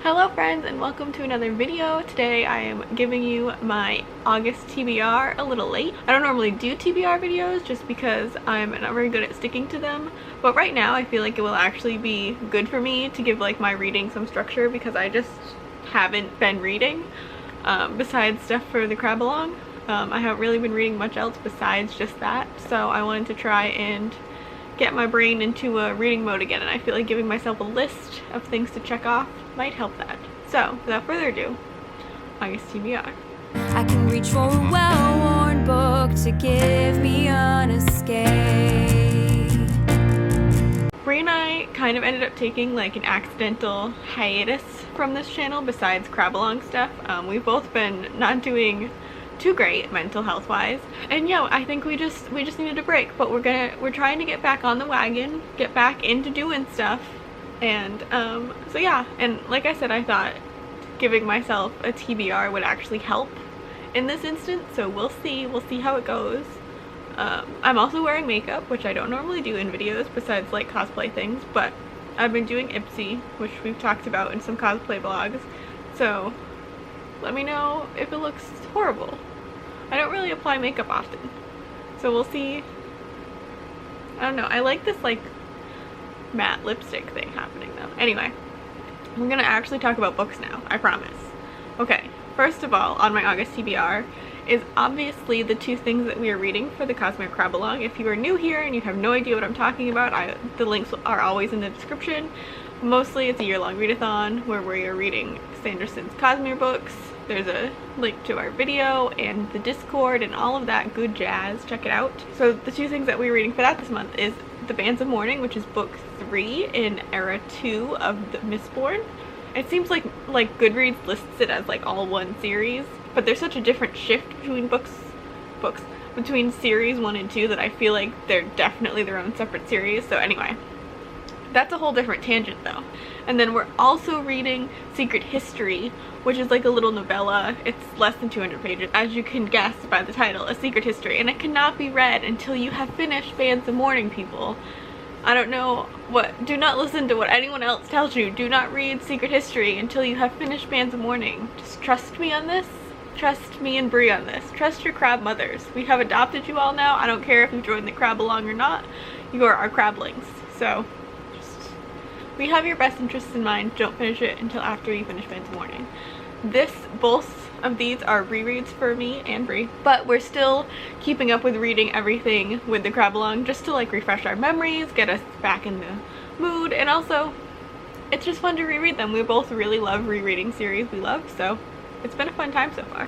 Hello friends, and welcome to another video. Today I am giving you my August TBR a little late. I don't normally do TBR videos just because I'm not very good at sticking to them, but right now I feel like it will actually be good for me to give like my reading some structure because I just haven't been reading besides stuff for the Crabalong. I haven't really been reading much else besides just that, so I wanted to try and get my brain into a reading mode again, and I feel like giving myself a list of things to check off might help that. So without further ado, August TBR. I can reach for a well-worn book to give me an escape. Brie and I kind of ended up taking like an accidental hiatus from this channel besides Crabalong stuff. We've both been not doing too great mental health wise, and yeah, I think we just needed a break, but we're trying to get back on the wagon, get back into doing stuff. And so yeah, and like I said, I thought giving myself a TBR would actually help in this instance, so we'll see how it goes. I'm also wearing makeup, which I don't normally do in videos besides like cosplay things, but I've been doing Ipsy, which we've talked about in some cosplay vlogs, so let me know if it looks horrible. I don't really apply makeup often, so we'll see. I don't know, I like this like matte lipstick thing happening though. Anyway, we're gonna actually talk about books now, I promise. Okay, first of all, on my August TBR is obviously the two things that we are reading for the Cosmere Crabalong. If you are new here and you have no idea what I'm talking about, the links are always in the description. Mostly it's a year-long readathon where we are reading Sanderson's Cosmere books. There's a link to our video and the Discord and all of that good jazz. Check it out. So the two things that we're reading for that this month is The Bands of Mourning, which is book 3 in era 2 of the Mistborn. It seems like Goodreads lists it as like all one series, but there's such a different shift between between series 1 and 2 that I feel like they're definitely their own separate series. So anyway, that's a whole different tangent though. And then we're also reading Secret History, which is like a little novella. It's less than 200 pages, as you can guess by the title, A Secret History, and it cannot be read until you have finished Bands of Mourning, people. I don't know do not listen to what anyone else tells you. Do not read Secret History until you have finished Bands of Mourning. Just trust me on this. Trust me and Brie on this. Trust your crab mothers. We have adopted you all now. I don't care if you joined the Crabalong or not. You are our crablings. So we have your best interests in mind. Don't finish it until after you finish Bands of Mourning. Both of these are rereads for me and Brie, but we're still keeping up with reading everything with the Crabalong just to like refresh our memories, get us back in the mood, and also it's just fun to reread them. We both really love rereading series we love, so it's been a fun time so far.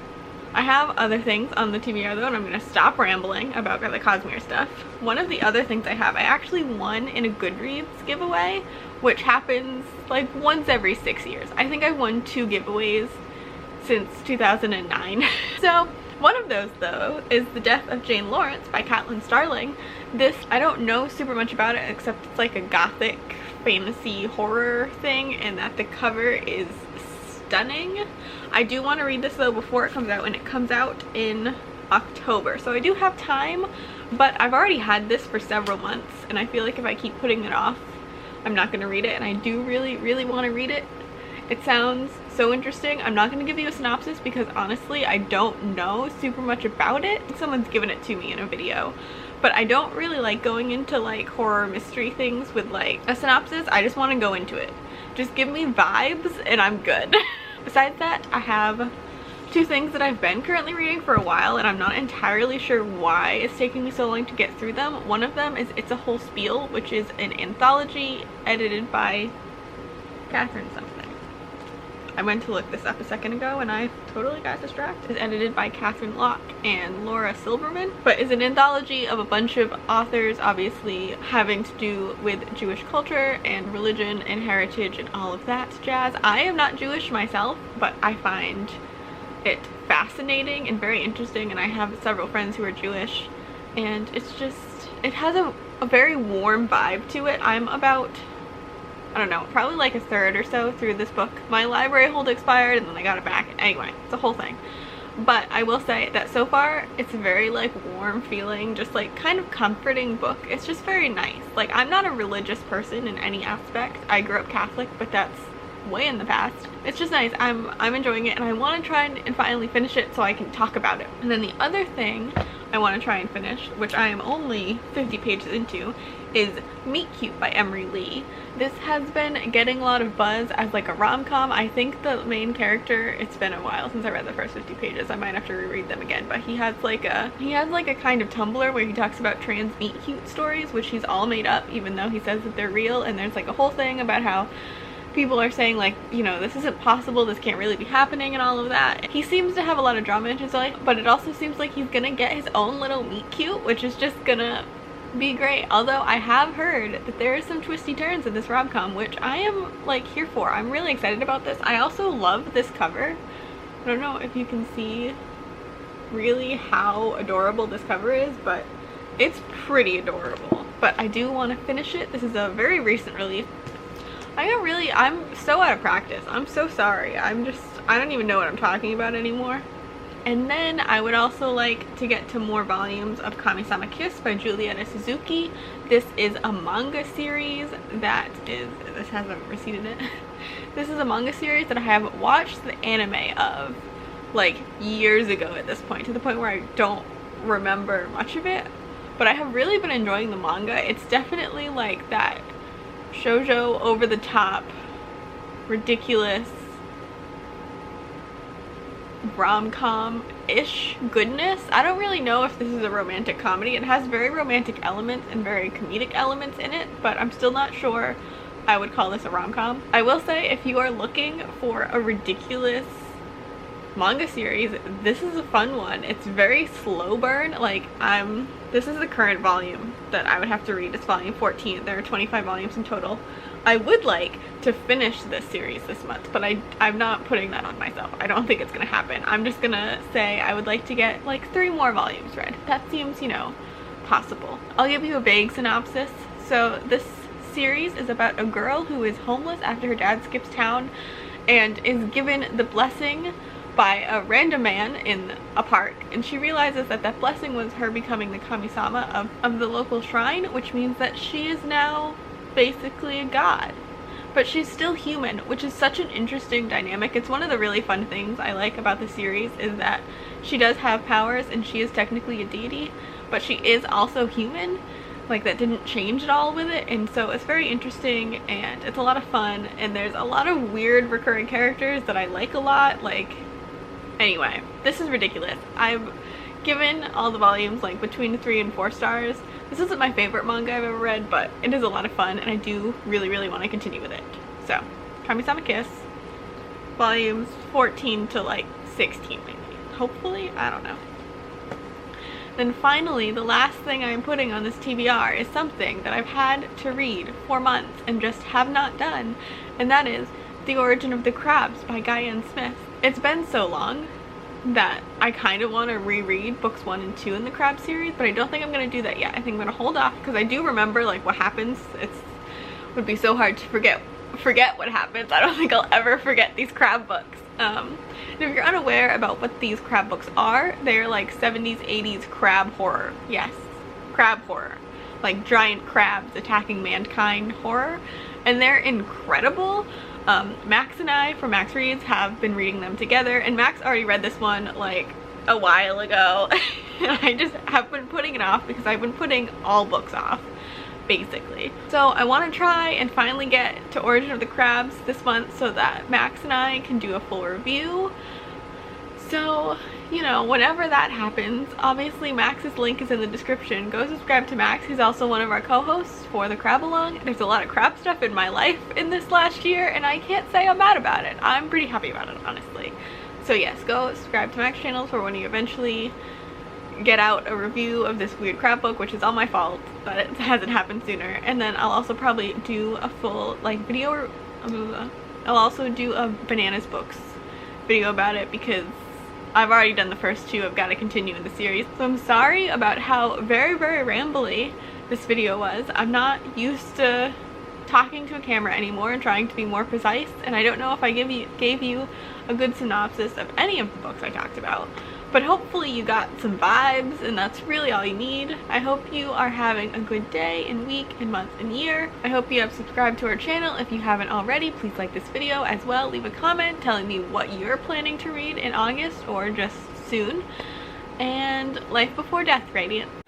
I have other things on the TBR though, and I'm going to stop rambling about the Cosmere stuff. One of the other things I actually won in a Goodreads giveaway, which happens like once every 6 years. I think I won 2 giveaways since 2009. So one of those though is The Death of Jane Lawrence by Caitlin Starling. This, I don't know super much about it except it's like a gothic fantasy horror thing, and that the cover is stunning. I do want to read this though before it comes out, and it comes out in October, so I do have time, but I've already had this for several months, and I feel like if I keep putting it off, I'm not going to read it, and I do really want to read it. It sounds so interesting. I'm not going to give you a synopsis because honestly I don't know super much about it. Someone's given it to me in a video, but I don't really like going into like horror mystery things with like a synopsis. I just want to go into it. Just give me vibes and I'm good. Besides that, I have 2 things that I've been currently reading for a while, and I'm not entirely sure why it's taking me so long to get through them. One of them is It's a Whole Spiel, which is an anthology edited by Catherine something. I went to look this up a second ago and I totally got distracted. It's edited by Catherine Locke and Laura Silberman, but is an anthology of a bunch of authors obviously having to do with Jewish culture and religion and heritage and all of that jazz. I am not Jewish myself, but I find it fascinating and very interesting, and I have several friends who are Jewish, and it's just, it has a very warm vibe to it. I'm about, I don't know, probably like a third or so through this book. My library hold expired and then I got it back. Anyway, it's a whole thing. But I will say that so far it's a very like warm feeling, just like kind of comforting book. It's just very nice. Like, I'm not a religious person in any aspect. I grew up Catholic, but that's way in the past. It's just nice. I'm enjoying it, and I want to try and finally finish it so I can talk about it. And then the other thing I want to try and finish, which I am only 50 pages into, is Meet Cute by Emery Lee. This has been getting a lot of buzz as like a rom-com. I think the main character, it's been a while since I read the first 50 pages. I might have to reread them again, but he has like a kind of Tumblr where he talks about trans meet cute stories, which he's all made up, even though he says that they're real. And there's like a whole thing about how people are saying like, you know, this isn't possible, this can't really be happening, and all of that. He seems to have a lot of drama in his life, but it also seems like he's gonna get his own little meet cute, which is just gonna be great. Although I have heard that there are some twisty turns in this rom-com, which I am like here for. I'm really excited about this. I also love this cover. I don't know if you can see really how adorable this cover is, but it's pretty adorable. But I do want to finish it. This is a very recent release. I'm so out of practice. I'm so sorry. I don't even know what I'm talking about anymore. And then I would also like to get to more volumes of Kami-sama Kiss by Julieta Suzuki. This is a manga series that is, this hasn't receded it. This is a manga series that I have watched the anime of like years ago at this point, to the point where I don't remember much of it. But I have really been enjoying the manga. It's definitely like that shoujo, over the top, ridiculous, rom-com-ish goodness. I don't really know if this is a romantic comedy. It has very romantic elements and very comedic elements in it, but I'm still not sure I would call this a rom-com. I will say, if you are looking for a ridiculous manga series, this is a fun one. It's very slow burn. Like, this is the current volume that I would have to read. It's volume 14. There are 25 volumes in total. I would like to finish this series this month, but I'm not putting that on myself. I don't think it's gonna happen. I'm just gonna say I would like to get like 3 more volumes read. That seems, you know, possible. I'll give you a vague synopsis. So this series is about a girl who is homeless after her dad skips town and is given the blessing by a random man in a park, and she realizes that that blessing was her becoming the kami-sama of the local shrine, which means that she is now basically a god, but she's still human, which is such an interesting dynamic. It's one of the really fun things I like about the series, is that she does have powers and she is technically a deity, but she is also human. Like, that didn't change at all with it, and so it's very interesting and it's a lot of fun, and there's a lot of weird recurring characters that I like a lot. Like, anyway, this is ridiculous. I've given all the volumes like between 3 and 4 stars. This isn't my favorite manga I've ever read, but it is a lot of fun, and I do really, really want to continue with it. So, Kami-sama Kiss, volumes 14 to like 16 maybe. Hopefully, I don't know. Then finally, the last thing I'm putting on this TBR is something that I've had to read for months and just have not done, and that is The Origin of the Crabs by Guyan Smith. It's been so long that I kind of want to reread books 1 and 2 in the Crab series, but I don't think I'm going to do that yet. I think I'm going to hold off, because I do remember like what happens. It would be so hard to forget what happens. I don't think I'll ever forget these crab books. And if you're unaware about what these crab books are, they're like 70s, 80s crab horror. Yes, crab horror. Like giant crabs attacking mankind horror. And they're incredible. Max and I from Max Reads have been reading them together, and Max already read this one like a while ago. And I just have been putting it off because I've been putting all books off, basically. So I want to try and finally get to Origin of the Crabs this month so that Max and I can do a full review. So, you know, whenever that happens, obviously Max's link is in the description. Go subscribe to Max. He's also one of our co-hosts for the Crabalong. There's a lot of crab stuff in my life in this last year, and I can't say I'm mad about it. I'm pretty happy about it, honestly. So yes, go subscribe to Max channel for when you eventually get out a review of this weird crab book, which is all my fault, but it hasn't happened sooner. And then I'll also probably do a full like video. I'll also do a Bananas Books video about it, because I've already done the first 2. I've got to continue in the series. So I'm sorry about how very, very rambly this video was. I'm not used to talking to a camera anymore and trying to be more precise, and I don't know if I gave you a good synopsis of any of the books I talked about. But hopefully you got some vibes, and that's really all you need. I hope you are having a good day and week and month and year. I hope you have subscribed to our channel. If you haven't already, please like this video as well. Leave a comment telling me what you're planning to read in August or just soon. And life before death, Radiant.